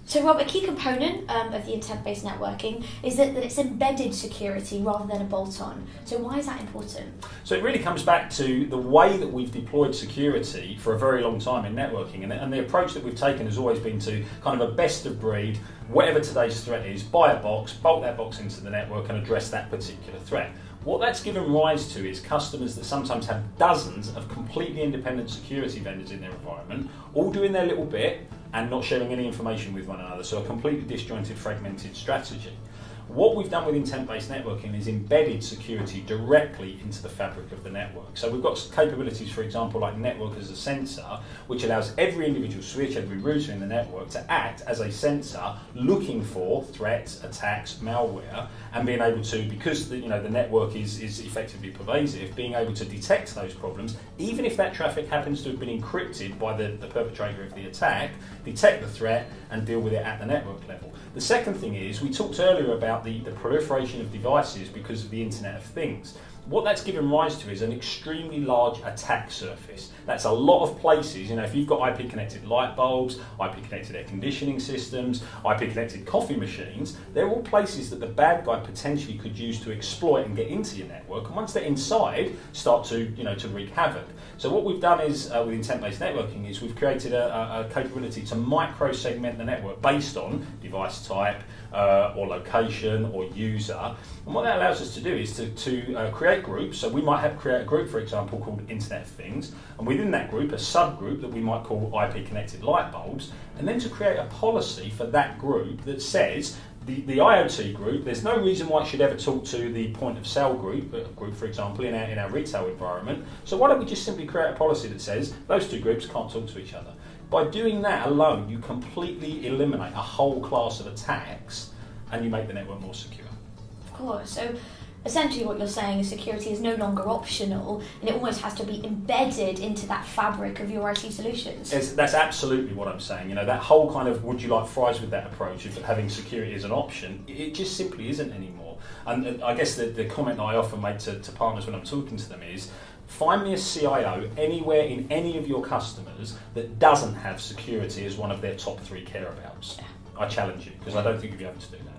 So Rob, a key component of the intent-based networking is that it's embedded security rather than a bolt-on. So why is that important? So it really comes back to the way that we've deployed security for a very long time in networking, and the approach that we've taken has always been to kind of a best of breed, whatever today's threat is, buy a box, bolt that box into the network and address that particular threat. What that's given rise to is customers that sometimes have dozens of completely independent security vendors in their environment, all doing their little bit and not sharing any information with one another, so a completely disjointed, fragmented strategy. What we've done with intent-based networking is embedded security directly into the fabric of the network. So we've got capabilities, for example, like network as a sensor, which allows every individual switch, every router in the network to act as a sensor looking for threats, attacks, malware, and being able to, because the network is effectively pervasive, being able to detect those problems, even if that traffic happens to have been encrypted by the perpetrator of the attack, detect the threat and deal with it at the network level. The second thing is, we talked earlier about the proliferation of devices because of the Internet of Things. What that's given rise to is an extremely large attack surface. That's a lot of places. If you've got IP connected light bulbs, IP connected air conditioning systems, IP connected coffee machines, they're all places that the bad guy potentially could use to exploit and get into your network. And once they're inside, start to wreak havoc. So what we've done is, with intent-based networking, is we've created a capability to micro-segment the network based on device type, or location, or user. And what that allows us to do is to create groups. So we might create a group, for example, called Internet of Things, and within that group, a subgroup that we might call IP connected light bulbs, and then to create a policy for that group that says the IoT group, there's no reason why it should ever talk to the point of sale group, for example, in our retail environment. So why don't we just simply create a policy that says those two groups can't talk to each other? By doing that alone, you completely eliminate a whole class of attacks and you make the network more secure. Of course. So essentially what you're saying is security is no longer optional and it almost has to be embedded into that fabric of your IT solutions. That's absolutely what I'm saying. That whole kind of would you like fries with that approach of having security as an option, it just simply isn't anymore. And I guess the comment that I often make to partners when I'm talking to them is, find me a CIO anywhere in any of your customers that doesn't have security as one of their top 3 care abouts. Yeah. I challenge you, because I don't think you'll be able to do that.